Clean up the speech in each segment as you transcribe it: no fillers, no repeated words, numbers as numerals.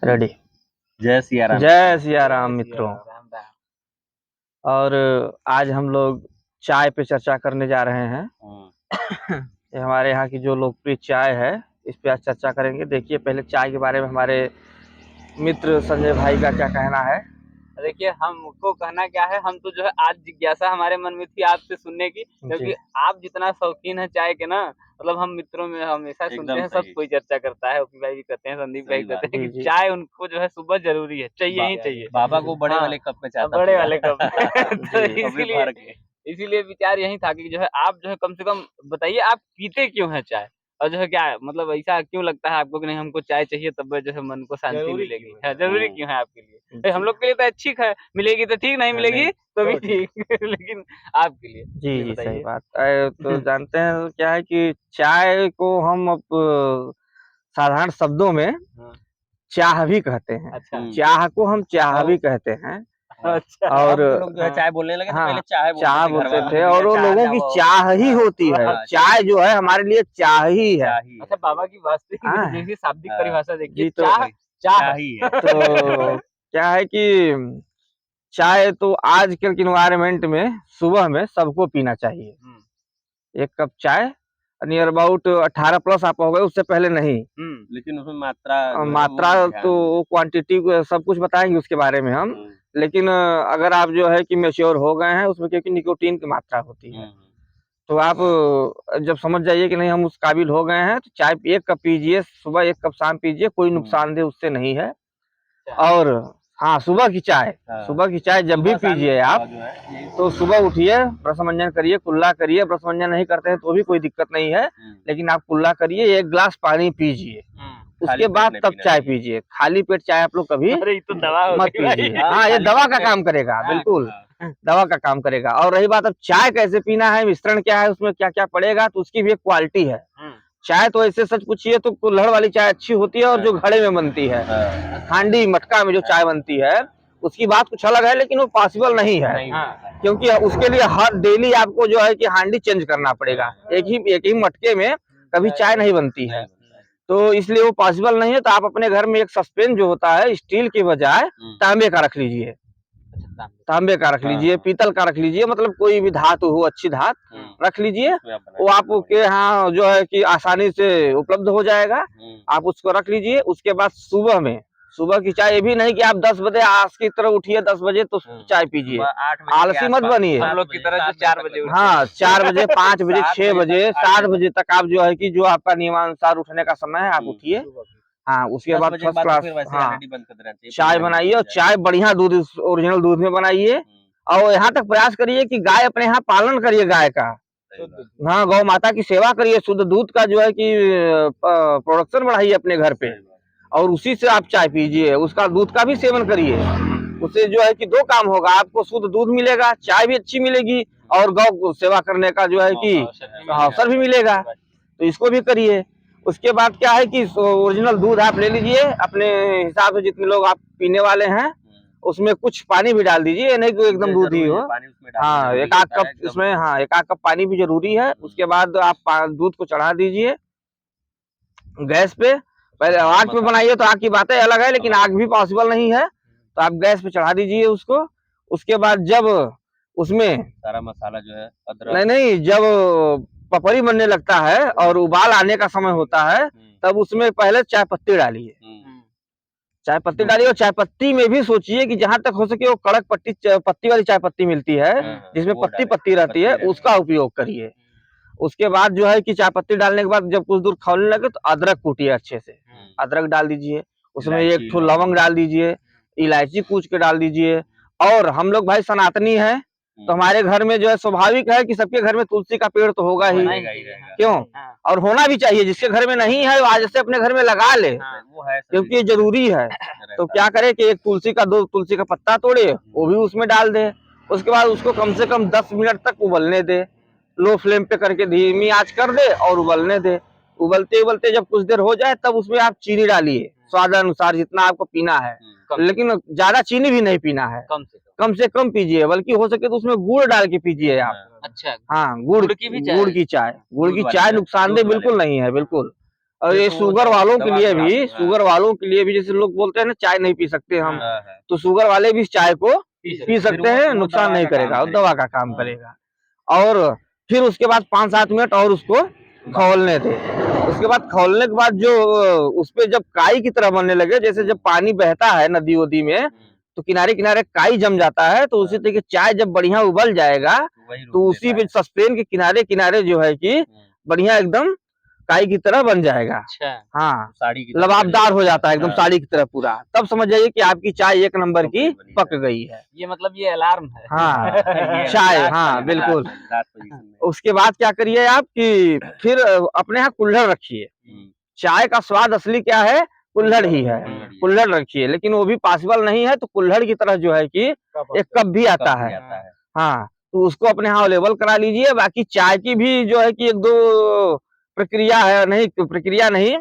Ready. जय सिया राम। जय सिया राम मित्रों। और आज हम लोग चाय पे चर्चा करने जा रहे हैं। ये हमारे यहाँ की जो लोकप्रिय चाय है, इस पे आज चर्चा करेंगे। देखिए, पहले चाय के बारे में हमारे मित्र संजय भाई का क्या कहना है। देखिए, हमको कहना क्या है, हम तो जो है आज जिज्ञासा हमारे मन में थी आपसे सुनने की, क्योंकि आप जितना शौकीन है चाय के ना, मतलब हम मित्रों में हमेशा सुनते हैं, सब कोई चर्चा करता है, ओपी भाई भी कहते हैं, संदीप भाई कहते हैं कि चाय उनको जो है सुबह जरूरी है, चाहिए ही चाहिए। बाबा को बड़े वाले कप में चाहता, बड़े वाले कप में। इसीलिए विचार यही था कि जो है आप जो है कम से कम बताइए, आप पीते क्यों है चाय, और जो है क्या मतलब ऐसा क्यों लगता है आपको कि नहीं हमको चाय चाहिए, तब जो है मन को शांति मिलेगी। जरूरी क्यों है आपके लिए? हम लोग के लिए तो अच्छी है, मिलेगी तो ठीक, नहीं मिलेगी तो भी ठीक लेकिन आपके लिए जी सही बात है। तो जानते हैं क्या है कि चाय को हम अब साधारण शब्दों में चाह भी कहते हैं। चाह को हम चाह भी कहते हैं। अच्छा। और लोग जो है चाय बोलने लगे, हाँ, पहले चाय बोलते थे, और वो लोगों की चाह ही होती है। चाय जो है हमारे लिए चाह ही है। अच्छा, बाबा की वास्तविक शाब्दिक परिभाषा देखिए, तो चाह ही है। तो क्या है कि चाय तो आजकल के इन्वायरमेंट में सुबह में सबको पीना चाहिए। एक कप चाय नियर अबाउट 18+ आप हो गए, उससे पहले नहीं। लेकिन उसमें मात्रा तो क्वांटिटी सब कुछ बताएंगे उसके बारे में हम। लेकिन अगर आप जो है कि मैच्योर हो गए हैं उसमें, क्योंकि निकोटीन की मात्रा होती है, तो आप जब समझ जाइए कि नहीं हम उस काबिल हो गए हैं, तो चाय 1 कप पीजिए, सुबह 1 कप शाम पीजिए, कोई नुकसानदेह उससे नहीं है। और हाँ, सुबह की चाय जब भी पीजिए आप, तो सुबह उठिए, ब्रश मंजन करिए, कुल्ला करिए। ब्रश मंजन नहीं करते हैं तो भी कोई दिक्कत नहीं है, लेकिन आप कुल्ला करिए, 1 गिलास पानी पीजिए, उसके बाद तब चाय पीजिए। खाली पेट चाय आप लोग कभी तो दवा मत पीजिए। हाँ, ये दवा का काम करेगा, बिल्कुल दवा का काम करेगा। और रही बात अब चाय कैसे पीना है, मिश्रण क्या है, उसमें क्या क्या पड़ेगा, तो उसकी भी एक क्वालिटी है। चाय तो ऐसे सच पूछिए तो कुल्हड़ वाली चाय अच्छी होती है, और जो घड़े में बनती है, हांडी मटका में जो चाय बनती है, उसकी बात कुछ अलग है, लेकिन वो पॉसिबल नहीं है, क्योंकि उसके लिए हर डेली आपको जो है कि हांडी चेंज करना पड़ेगा। एक ही मटके में कभी चाय नहीं बनती है, तो इसलिए वो पॉसिबल नहीं है। तो आप अपने घर में एक सस्पेन जो होता है, स्टील के बजाय तांबे का रख लीजिए, पीतल का रख लीजिए, मतलब कोई भी धातु हो, अच्छी धातु रख लीजिए। वो आपके यहाँ जो है कि आसानी से उपलब्ध हो जाएगा, आप उसको रख लीजिए। उसके बाद सुबह की चाय, ये भी नहीं कि आप 10 बजे आज की तरह उठिए 10 बजे तो चाय पीजिए, आलसी मत बनिए। हम लोग की तरह जो 4 बजे, हाँ 4 बजे, 5 बजे, 6 बजे, 7 बजे तक आप जो है कि जो आपका नियमानुसार उठने का समय है, आप उठिए। हाँ, उसके बाद फर्स्ट क्लास चाय बनाइए, और चाय बढ़िया दूध, ओरिजिनल दूध में बनाइए। और यहाँ तक प्रयास करिए कि गाय अपने यहाँ पालन करिए, गाय का, हाँ, गौ माता की सेवा करिए, शुद्ध दूध का जो है कि प्रोडक्शन बढ़ाइए अपने घर पे, और उसी से आप चाय पीजिए, उसका दूध का भी सेवन करिए। उससे जो है कि 2 काम होगा, आपको शुद्ध दूध मिलेगा, चाय भी अच्छी मिलेगी, और गौ सेवा करने का जो है कि अवसर भी मिलेगा, तो इसको भी करिए। उसके बाद क्या है कि ओरिजिनल दूध आप ले लीजिए, अपने हिसाब से जितने लोग आप पीने वाले हैं, उसमें कुछ पानी भी डाल दीजिए, नहीं तो एकदम दूध ही हो। हाँ, 1 आध कप इसमें, हाँ 1 आध कप पानी भी जरूरी है। उसके बाद आप दूध को चढ़ा दीजिए गैस पे। पहले आग पे बनाइए तो आग की बातें अलग है, लेकिन आग भी पॉसिबल नहीं है, तो आप गैस पे चढ़ा दीजिए उसको। उसके बाद जब उसमें सारा मसाला जो है, अदरक नहीं, जब पपड़ी बनने लगता है और उबाल आने का समय होता है, तब उसमें पहले चाय पत्ती डालिए, चाय पत्ती डालिए। और चाय पत्ती में भी सोचिए कि जहां तक हो सके वो कड़क पत्ती वाली चाय पत्ती मिलती है, जिसमें पत्ती रहती है, उसका उपयोग करिए। उसके बाद जो है कि चाय पत्ती डालने के बाद जब कुछ दूर खौलने लगे, तो अदरक कूटिए अच्छे से, अदरक डाल दीजिए, उसमें 1 ठो लवंग डाल दीजिए, इलायची कूच के डाल दीजिए। और हम लोग भाई सनातनी है, तो हमारे घर में जो है स्वाभाविक है कि सबके घर में तुलसी का पेड़ तो होगा ही, क्यों, और होना भी चाहिए। जिसके घर में नहीं है वो आज से अपने घर में लगा ले, क्योंकि ये जरूरी है। तो क्या करे कि 2 तुलसी का पत्ता तोड़े, वो भी उसमें डाल दे। उसके बाद उसको कम से कम 10 मिनट तक उबलने दे, लो फ्लेम पे करके धीमी आंच कर दे और उबलने दे। उबलते उबलते जब कुछ देर हो जाए, तब उसमें आप चीनी डालिए, स्वाद अनुसार जितना आपको पीना है, लेकिन ज्यादा चीनी भी नहीं पीना है, कम से कम पीजिए। बल्कि हो सके तो उसमें गुड़ डाल के पीजिए आप। अच्छा, हाँ, गुड़ की चाय नुकसानदेह बिल्कुल नहीं है, बिल्कुल। और ये तो शुगर वालों के दवा लिए खराब भी, है, शुगर वालों के लिए भी, जैसे लोग बोलते हैं ना चाय नहीं पी सकते हम, हाँ, हाँ। तो शुगर वाले भी इस चाय को पी फिर सकते वो- हैं, वो नुकसान दवा नहीं का काम करेगा, वो करेगा। दवा का काम हाँ। करेगा। और फिर उसके बाद 5-7 मिनट और उसको खौलने थे। उसके बाद खौलने के बाद जो उस पे जब काई की तरह बनने लगे, जैसे जब पानी बहता है नदी वदी में तो किनारे किनारे काई जम जाता है, तो उसी तरीके चाय जब बढ़िया उबल जाएगा वही तो रोक उसी देता पे सस्पेन के किनारे किनारे जो है कि है। बढ़िया एकदम काई की तरह बन जाएगा। अच्छा हाँ, साड़ी की तरह लबाबदार हो जाता है एकदम हाँ। साड़ी की तरह पूरा। तब समझ जाइए कि आपकी चाय एक नंबर की कंप्लीट बनी पक है। गई है। ये मतलब ये अलार्म है। हाँ, ये चाय, लास्ट हाँ, वाली, बिल्कुल। लास्ट पोजीशन में। उसके बाद क्या करिए आप कि फिर अपने यहाँ कुल्हड़ रखिए। चाय का स्वाद असली क्या है? कुल्हड़ ही है। कुल्हड़ ही है। कुल्हड़ रखिए, लेकिन वो भी पॉसिबल नहीं है तो कुल्हड़ की तरह जो है कि एक कप भी आता कब भी है। आता है। हाँ, तो उसको अपने यहाँ अवेलेबल करा लीजिए। बाकी चाय की भी जो है कि 1-2 प्रक्रिया है, नहीं प्रक्रिया नहीं,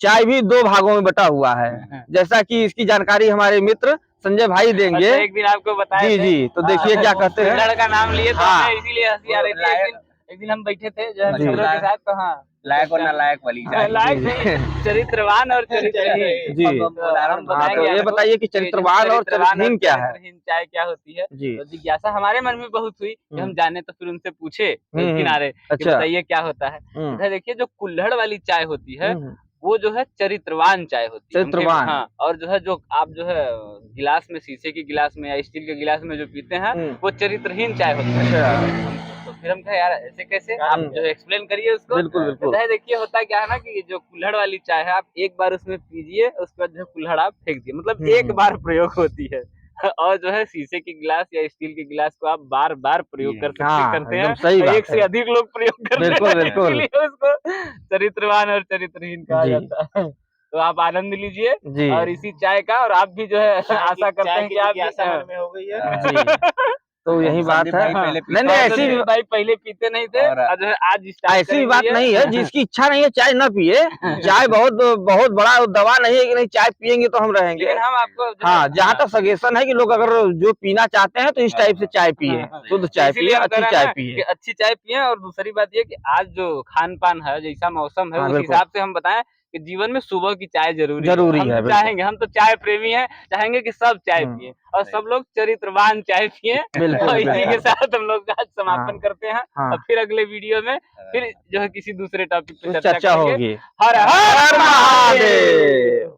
चाय भी 2 भागों में बटा हुआ है। जैसा कि इसकी जानकारी हमारे मित्र संजय भाई देंगे। अच्छा, एक दिन आपको बताए जी थे। जी, तो देखिए क्या कहते हैं। कुल्हड़ का नाम लिए तो हाँ। हमें इसीलिए हंसी आ रही थी। एक दिन हम बैठे थे जो है जी। मित्रों के साथ, तो हाँ लायक और नालायक वाली चाय। लायक जी। नहीं, चरित्रवान और चरित्रहीन। जी। तो हम हाँ, बताएंगे तो ये आपको बताइए कि कि चरित्रवान और चरित्रहीन क्या है? चरित्रहीन चाय क्या होती है। जी। तो जिज्ञासा हमारे मन में बहुत हुई कि हम जाने, तो फिर उनसे पूछे किनारे कि अच्छा। बताइए क्या होता है। इधर देखिए, जो कुल्हड़ वाली चाय होती है वो जो है चरित्रवान चाय होती है। चरित्रवान। हाँ, और जो है जो आप जो है गिलास में, शीशे के गिलास में या स्टील के गिलास में जो पीते हैं वो चरित्रहीन चाय होती है। अच्छा। तो फिर हम कहे यार ऐसे कैसे, आप जो है एक्सप्लेन करिए उसको। बिल्कुल, बिल्कुल। तो देखिए होता क्या है ना कि जो कुल्हड़ वाली चाय है, आप एक बार उसमें पीजिए, उसके बाद जो कुल्हड़ आप फेंक दिए, मतलब एक बार प्रयोग होती है। और जो है शीशे के गिलास या स्टील के गिलास को आप बार बार प्रयोग कर सकते हाँ, करते एकदम हैं। सही बात एक से है। अधिक लोग प्रयोग करते बिल्कुल, हैं, बिल्कुल। इसीलिए उसको चरित्रवान और चरित्रहीन कहा जी। जाता है। तो आप आनंद लीजिए जी। और इसी चाय का, और आप भी जो है आशा करते हैं कि आप भी हो गई है। जी। तो यही बात संदीप है। भाई पहले नहीं, नहीं, ऐसी संदीप भाई पहले पीते नहीं थे और और जो है आज स्टार्ट ऐसी भी बात नहीं है। जिसकी इच्छा नहीं है चाय ना पिए। चाय बहुत बहुत बड़ा दवा नहीं है कि नहीं चाय पियेंगे तो हम रहेंगे। लेकिन हम आपको जो है- हाँ, जहाँ तक सजेशन है कि लोग अगर जो पीना चाहते हैं तो इस टाइप से चाय पिए, शुद्ध चाय इसीलिए पिए, हम कह अच्छी रहे हैं चाय ना कि पिए। अच्छी चाय पिए। और दूसरी बात ये कि आज जो खान पान है, जैसा मौसम है, हाँ, उस बिल्कुल। हिसाब से हम बताएं कि जीवन में सुबह की चाय जरूरी जरूरी हम है, तो बिल्कुल। चाहेंगे, हम तो चाय प्रेमी हैं, चाहेंगे कि सब चाय पिए और सब लोग चरित्रवान चाय पिए। बिल्कुल, और इसी के बिल्कुल। साथ हम लोग आज समापन हाँ। करते हैं हाँ। और फिर अगले वीडियो में फिर जो है किसी दूसरे टॉपिक पे तो चर्चा चर्चा करेंगे। होगी। हर हर हर महादेव। महादेव।